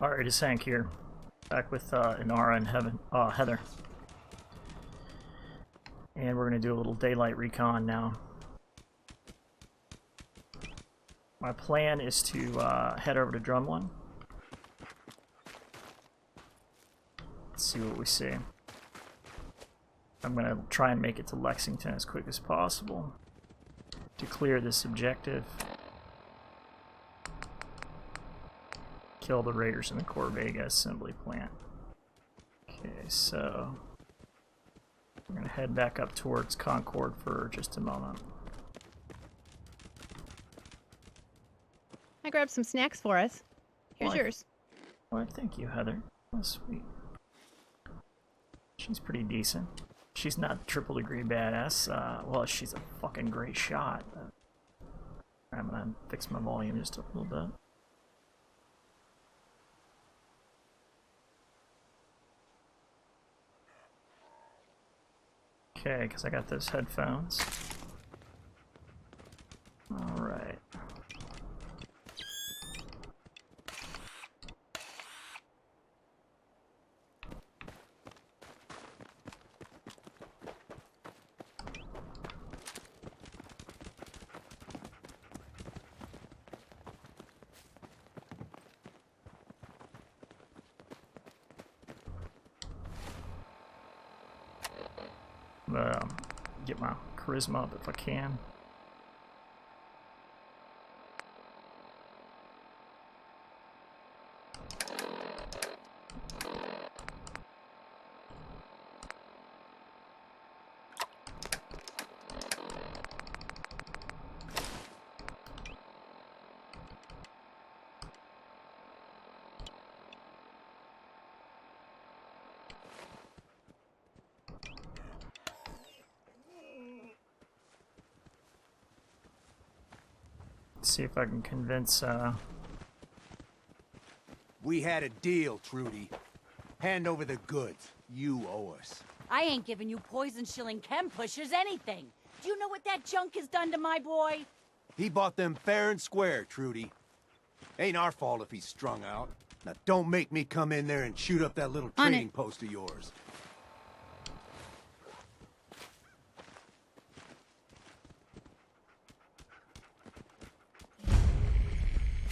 Alright, it's Hank here. Back with Inara and Heather. And we're going to do a little daylight recon now. My plan is to head over to Drum 1. Let's see what we see. I'm going to try and make it to Lexington as quick as possible to clear this objective. Kill the raiders in the Corvega assembly plant. Okay, so we're going to head back up towards Concord for just a moment. I grabbed some snacks for us. Here's yours. Well, thank you, Heather. Oh, sweet. She's pretty decent. She's not triple degree badass. Well, she's a fucking great shot. I'm going to fix my volume just a little bit. Okay, because I got those headphones. Alright. Get my charisma up if I can. See if I can convince, We had a deal, Trudy. Hand over the goods. You owe us. I ain't giving you poison-shilling chem pushers anything. Do you know what that junk has done to my boy? He bought them fair and square, Trudy. Ain't our fault if he's strung out. Now don't make me come in there and shoot up that little trading post of yours.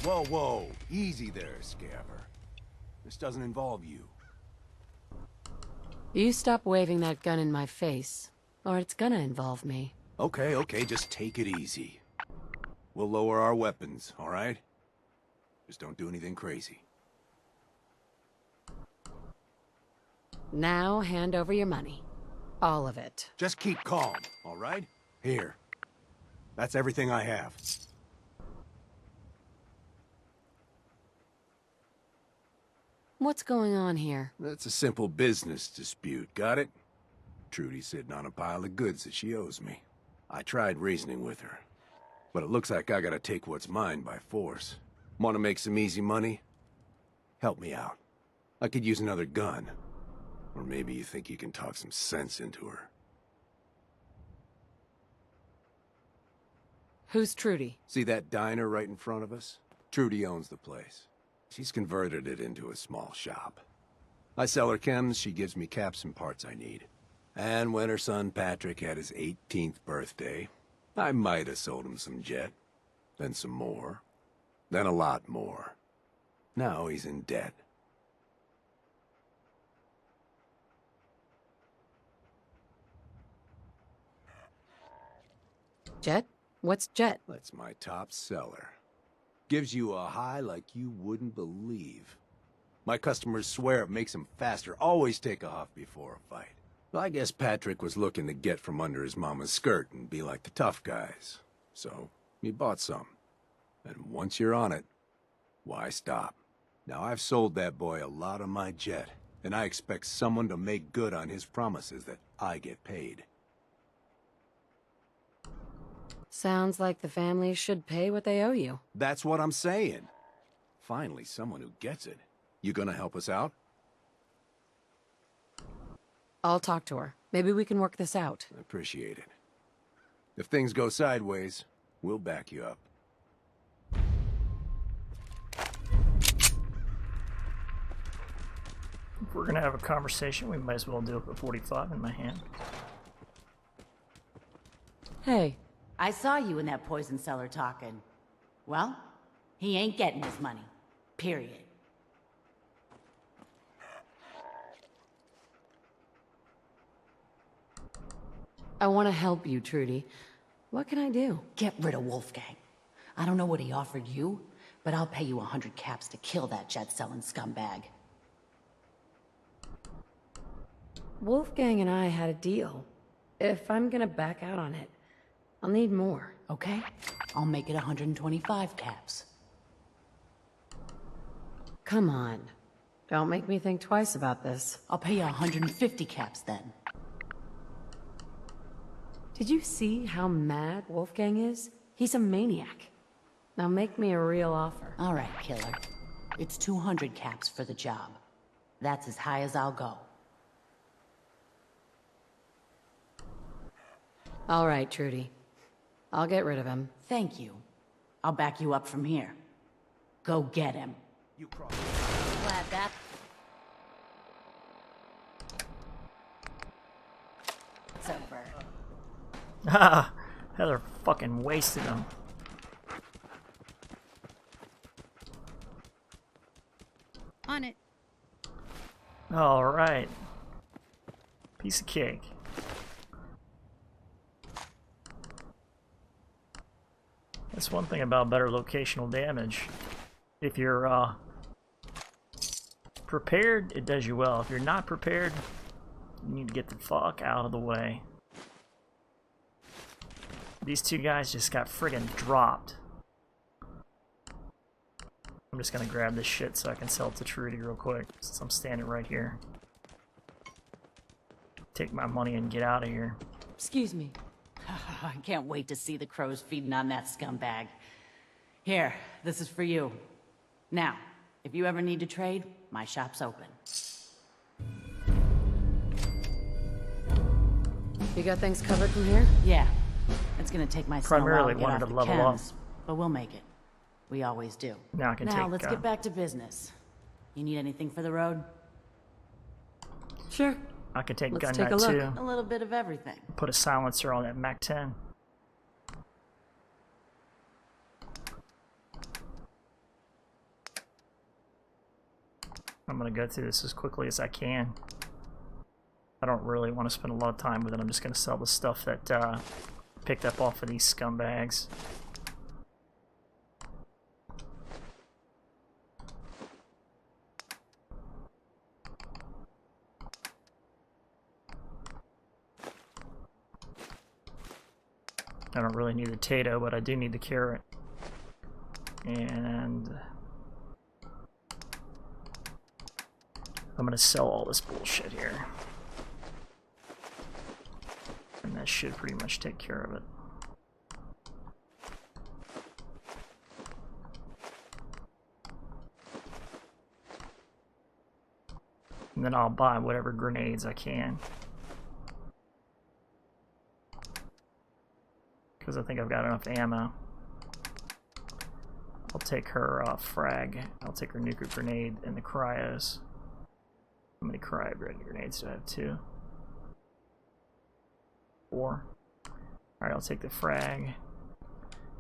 Whoa, whoa. Easy there, Scaver. This doesn't involve you. You stop waving that gun in my face, or it's gonna involve me. Okay, okay, just take it easy. We'll lower our weapons, all right? Just don't do anything crazy. Now hand over your money. All of it. Just keep calm, all right? Here. That's everything I have. What's going on here? That's a simple business dispute, got it? Trudy's sitting on a pile of goods that she owes me. I tried reasoning with her, but it looks like I gotta take what's mine by force. Want to make some easy money? Help me out. I could use another gun. Or maybe you think you can talk some sense into her. Who's Trudy? See that diner right in front of us? Trudy owns the place. She's converted it into a small shop. I sell her chems, she gives me caps and parts I need. And when her son Patrick had his 18th birthday, I might have sold him some jet. Then some more. Then a lot more. Now he's in debt. Jet? What's Jet? That's my top seller. Gives you a high like you wouldn't believe. My customers swear it makes them faster. Always take off before a fight. Well, I guess Patrick was looking to get from under his mama's skirt and be like the tough guys. So, he bought some. And once you're on it, why stop? Now, I've sold that boy a lot of my jet, and I expect someone to make good on his promises that I get paid. Sounds like the family should pay what they owe you. That's what I'm saying. Finally, someone who gets it. You gonna help us out? I'll talk to her. Maybe we can work this out. I appreciate it. If things go sideways, we'll back you up. If we're gonna have a conversation, we might as well do it with 45 in my hand. Hey, I saw you in that poison cellar talking. Well, he ain't getting his money. Period. I want to help you, Trudy. What can I do? Get rid of Wolfgang. I don't know what he offered you, but I'll pay you 100 caps to kill that jet-selling scumbag. Wolfgang and I had a deal. If I'm gonna back out on it, I'll need more. Okay? I'll make it 125 caps. Come on. Don't make me think twice about this. I'll pay you 150 caps then. Did you see how mad Wolfgang is? He's a maniac. Now make me a real offer. All right, killer. It's 200 caps for the job. That's as high as I'll go. All right, Trudy. I'll get rid of him. Thank you. I'll back you up from here. Go get him. You cross. Glad that. It's over. Ah, Heather fucking wasted him. On it. All right. Piece of cake. That's one thing about better locational damage. If you're prepared, it does you well. If you're not prepared, you need to get the fuck out of the way. These two guys just got friggin' dropped. I'm just gonna grab this shit so I can sell it to Trudy real quick, since I'm standing right here. Take my money and get out of here. Excuse me. I can't wait to see the crows feeding on that scumbag. Here, this is for you. Now, if you ever need to trade, my shop's open. You got things covered from here? Yeah, it's gonna take my son a while Primarily to get wanted off to the level up. chems, but we'll make it. We always do. Now I can Now, take, let's get back to business. You need anything for the road? Sure. I can take Let's gun take a nut look. too. A little bit of everything. Put a silencer on that Mac 10. I'm gonna go through this as quickly as I can. I don't really want to spend a lot of time with it. I'm just gonna sell the stuff that picked up off of these scumbags. I don't really need the potato, but I do need the carrot. And I'm gonna sell all this bullshit here. And that should pretty much take care of it. And then I'll buy whatever grenades I can. Because I think I've got enough ammo. I'll take her frag. I'll take her nuclear grenade and the cryos. How many cryo grenades do I have? 2? 4. Alright, I'll take the frag.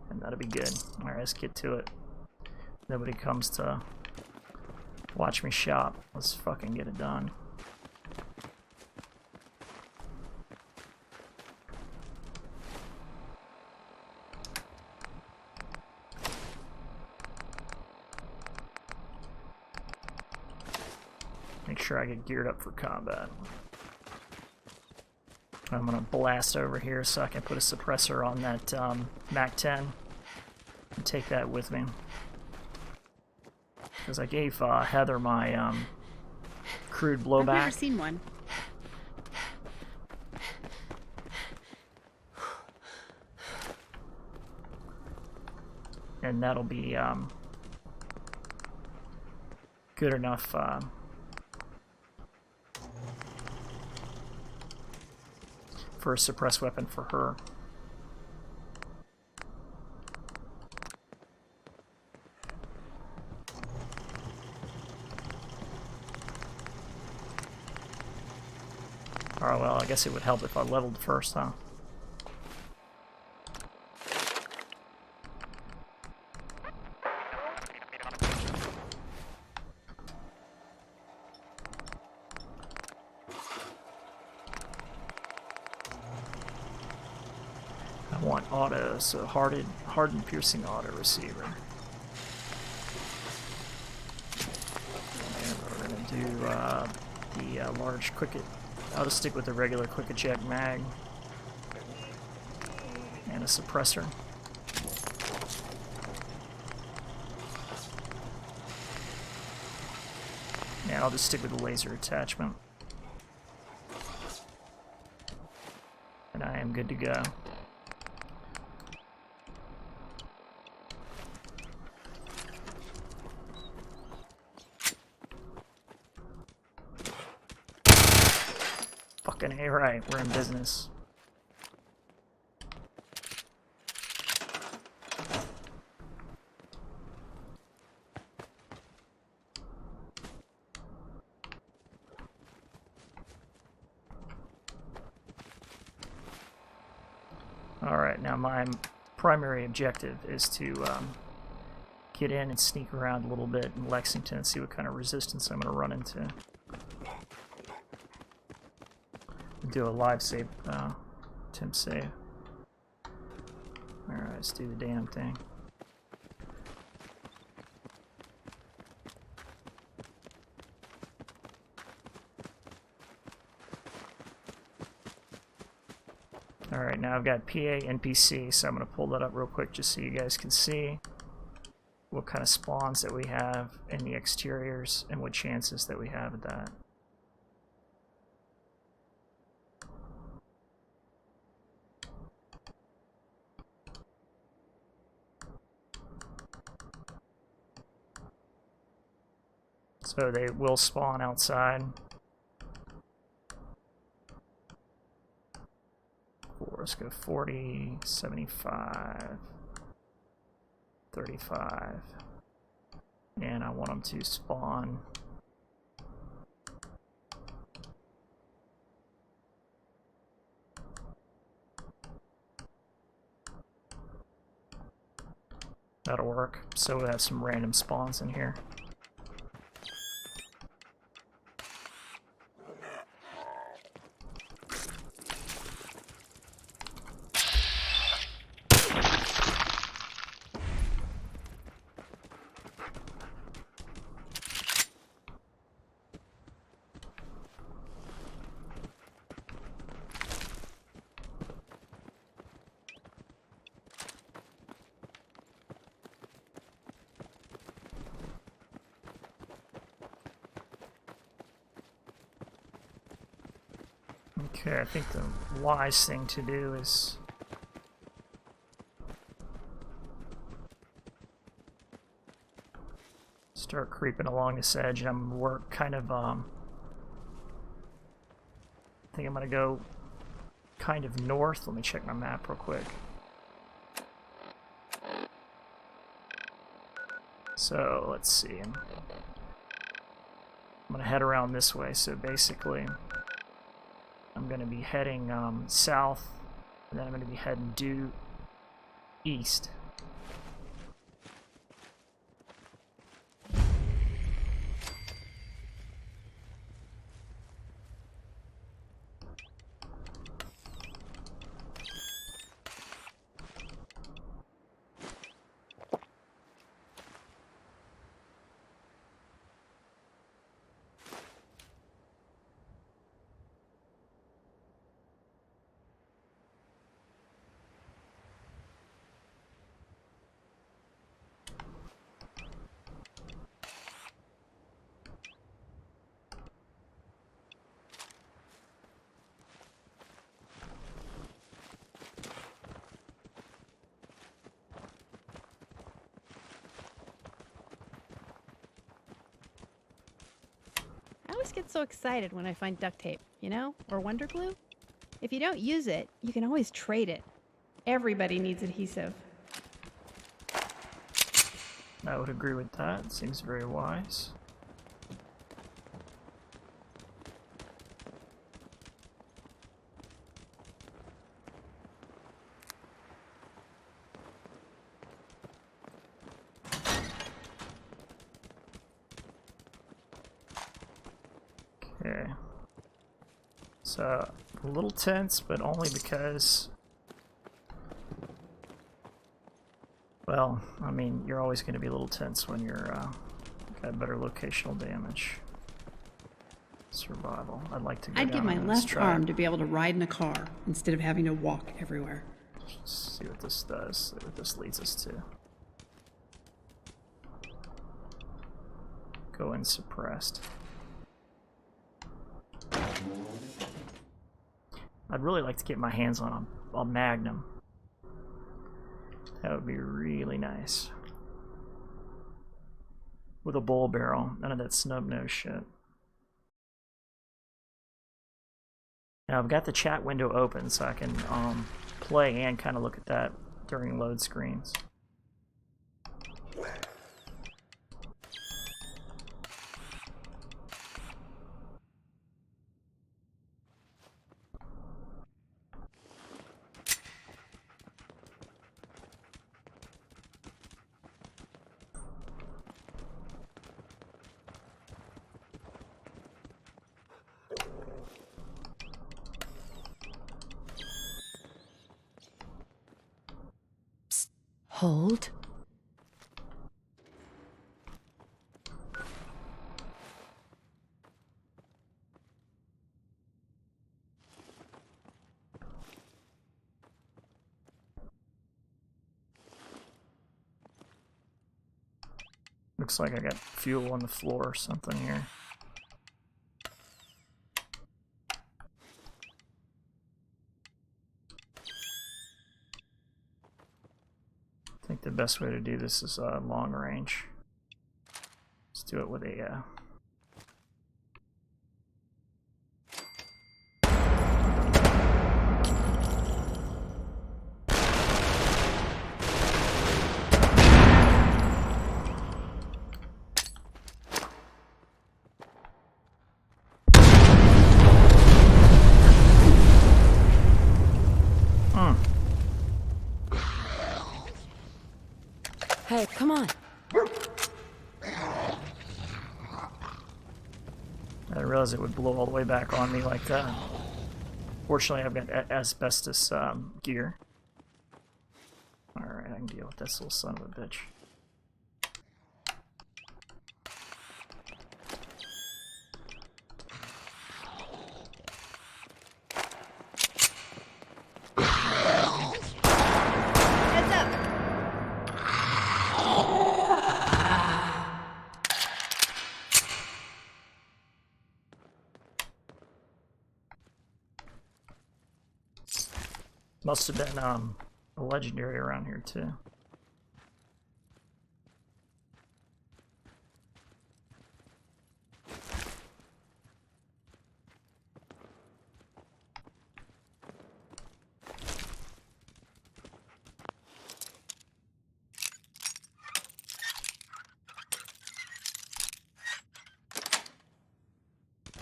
And that'll be good. Alright, let's get to it. Nobody comes to watch me shop. Let's fucking get it done. Make sure I get geared up for combat. I'm gonna blast over here so I can put a suppressor on that Mac 10 and take that with me. Because I gave Heather my crude blowback. I've never seen one. And that'll be good enough for a suppressed weapon for her. Alright, well, I guess it would help if I leveled first, huh? I want auto, so hardened piercing auto receiver. And we're gonna do the large quick. I'll just stick with the regular quick eject mag and a suppressor. Yeah, I'll just stick with the laser attachment. And I am good to go. Fucking A, right, we're in business. Alright, now my primary objective is to get in and sneak around a little bit in Lexington and see what kind of resistance I'm going to run into. Do a live save, temp save. Alright, let's do the damn thing. Alright, now I've got PANPC, so I'm going to pull that up real quick just so you guys can see what kind of spawns that we have in the exteriors and what chances that we have at that. So they will spawn outside. Let's go 40, 75, 35. And I want them to spawn that'll work. So we have some random spawns in here. Okay, I think the wise thing to do is start creeping along this edge. I'm work kind of I think I'm gonna go kind of north. Let me check my map real quick. So let's see. I'm gonna head around this way. So basically, I'm going to be heading south, and then I'm going to be heading due east. I always get so excited when I find duct tape, you know, or Wonder Glue. If you don't use it, you can always trade it. Everybody needs adhesive. I would agree with that. Seems very wise. Okay. So, a little tense, but only because... Well, I mean, you're always going to be a little tense when you're got better locational damage. Survival. I'd like to go I'd down give my on this left track. arm to be able to ride in a car instead of having to walk everywhere. Let's see what this does, see what this leads us to. Go in suppressed. I'd really like to get my hands on a Magnum. That would be really nice. With a bull barrel, none of that snub nose shit. Now I've got the chat window open so I can play and kind of look at that during load screens. Hold. Looks like I got fuel on the floor or something here. I think the best way to do this is long range. Let's do it with a Hey, come on. I didn't realize it would blow all the way back on me like that. Fortunately, I've got asbestos gear. Alright, I can deal with this little son of a bitch. Heads up! Must have been a legendary around here too.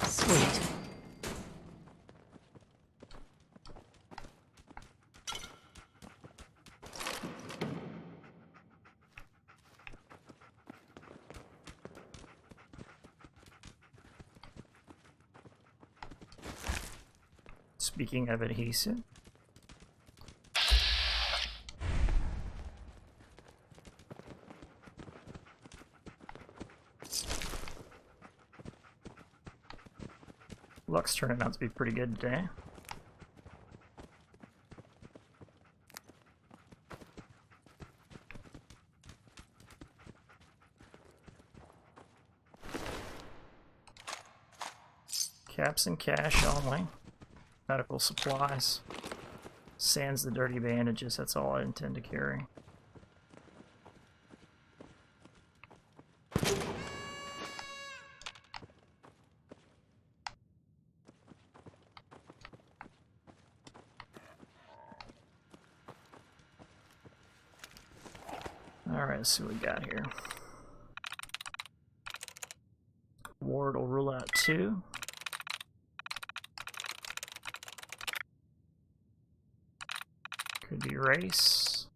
Sweet. Speaking of adhesive. Luck's turning out to be pretty good today. Caps and cash only. Medical supplies. Sans the dirty bandages, that's all I intend to carry. Alright, let's see what we got here. Ward will rule out 2. Could be race.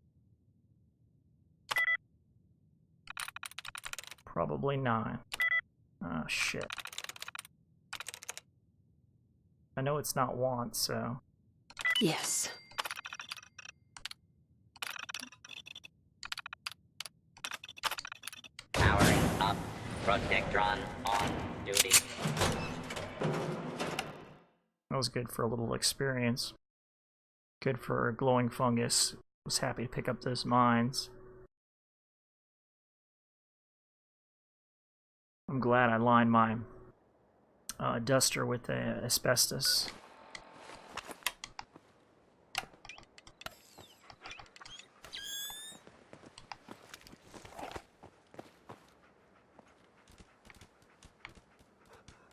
Probably 9. Oh shit. I know it's not want, so... Yes. Powering up. Protectron on duty. That was good for a little experience. Good for a glowing fungus. Was happy to pick up those mines. I'm glad I lined my duster with the asbestos.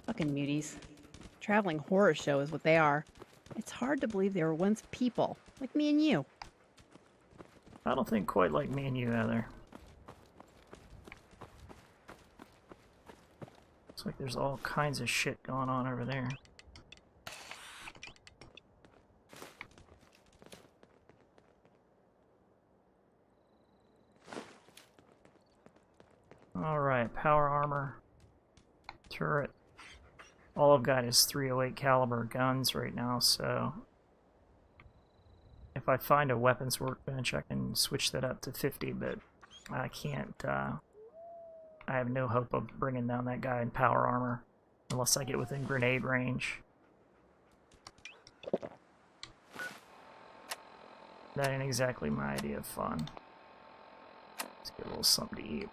Fucking muties. Traveling horror show is what they are. It's hard to believe they were once people, like me and you. I don't think quite like me and you, Heather. Looks like there's all kinds of shit going on over there. Alright, power armor, turret. All I've got is .308 caliber guns right now, so if I find a weapons workbench, I can switch that up to 50, but I can't, I have no hope of bringing down that guy in power armor unless I get within grenade range. That ain't exactly my idea of fun. Let's get a little something to eat.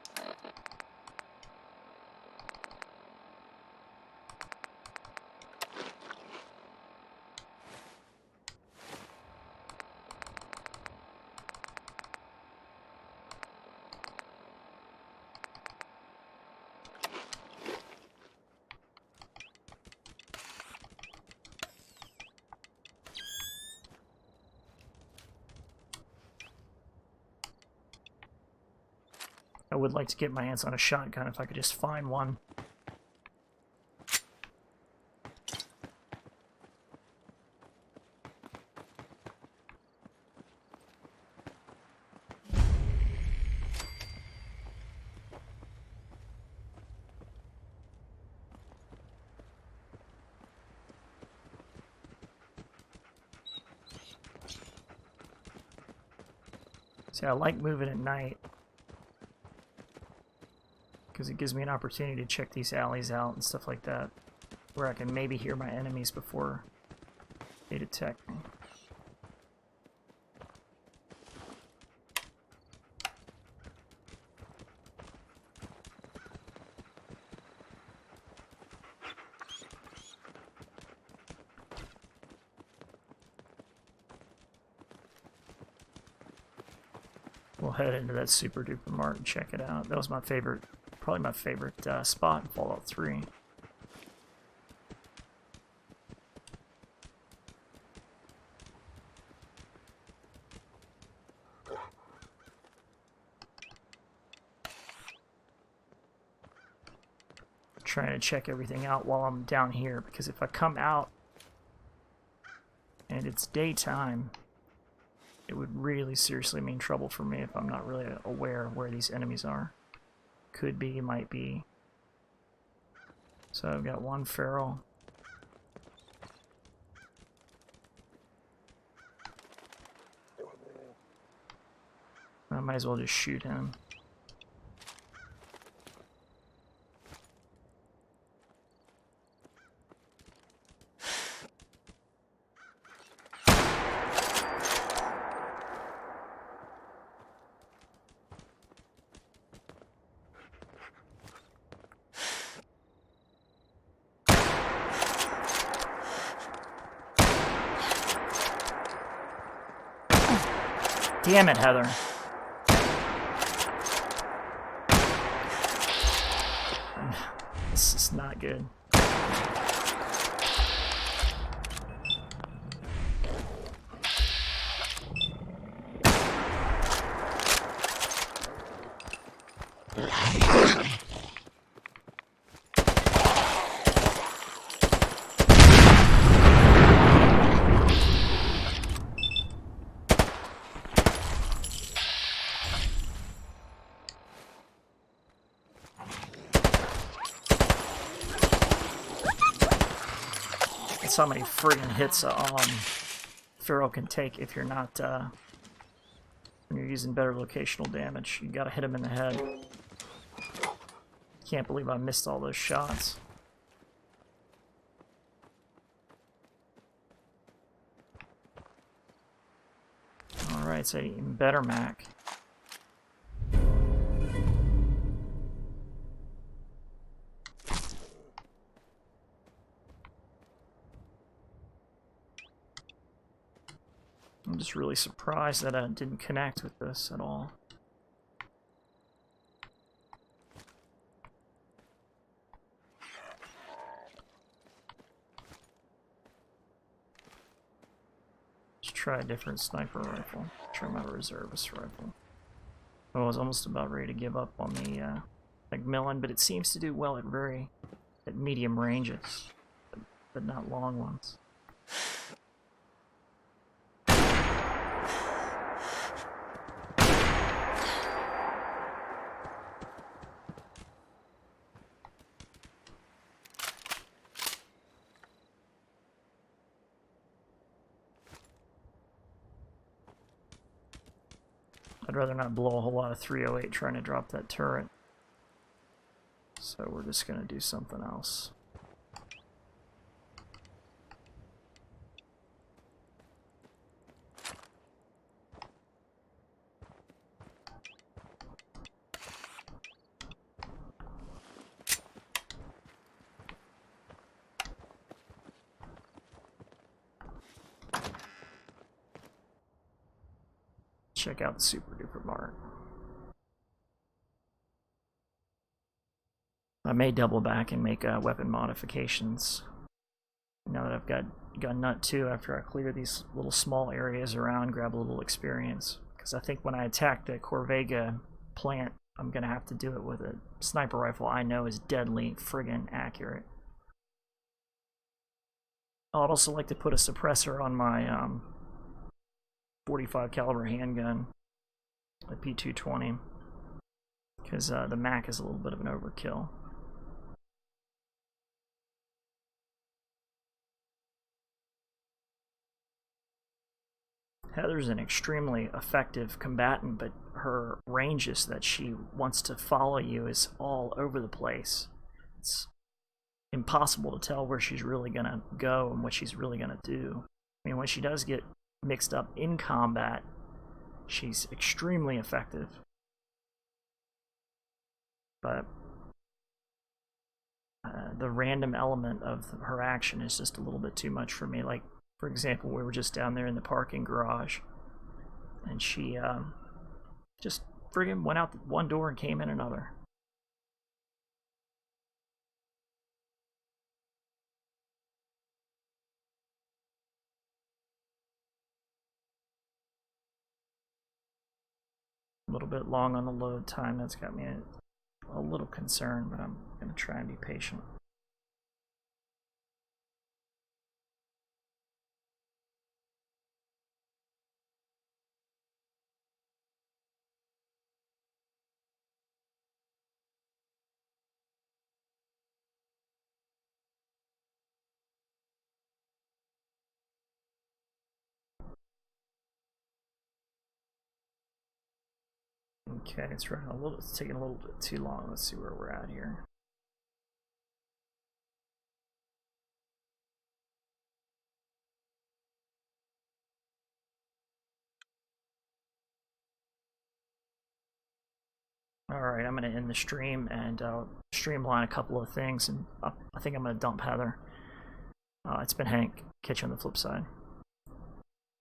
I would like to get my hands on a shotgun if I could just find one. See, I like moving at night, because it gives me an opportunity to check these alleys out and stuff like that, where I can maybe hear my enemies before they detect me. We'll head into that super duper mart and check it out. That was my favorite. Probably my favorite spot in Fallout 3. Trying to check everything out while I'm down here, because if I come out and it's daytime, it would really seriously mean trouble for me if I'm not really aware of where these enemies are. Could be, might be. So I've got one feral. I might as well just shoot him. Damn it, Heather. This is not good. That's how many friggin' hits Pharaoh can take if you're not when you're using better locational damage. You gotta hit him in the head. Can't believe I missed all those shots. Alright, it's an even better Mac. I'm just really surprised that I didn't connect with this at all. Let's try a different sniper rifle. Try my reservist rifle. I was almost about ready to give up on the McMillan, but it seems to do well at medium ranges, but not long ones. I'd rather not blow a whole lot of 308 trying to drop that turret. So we're just going to do something else. Check out the Super Duper Mart. I may double back and make weapon modifications now that I've got Nut 2 after I clear these little small areas around, grab a little experience. Because I think when I attack the Corvega plant, I'm going to have to do it with a sniper rifle I know is deadly friggin' accurate. I'd also like to put a suppressor on my 45 caliber handgun, the P220, because the Mac is a little bit of an overkill. Heather's an extremely effective combatant, but her ranges that she wants to follow you is all over the place. It's impossible to tell where she's really gonna go and what she's really gonna do. I mean, when she does get mixed up in combat, she's extremely effective. But the random element of her action is just a little bit too much for me. Like, for example, we were just down there in the parking garage, and she just friggin' went out one door and came in another. A little bit long on the load time. That's got me a little concerned, but I'm going to try and be patient. Okay, it's taking a little bit too long. Let's see where we're at here. Alright, I'm going to end the stream and streamline a couple of things, and I think I'm going to dump Heather. It's been Hank. Catch you on the flip side.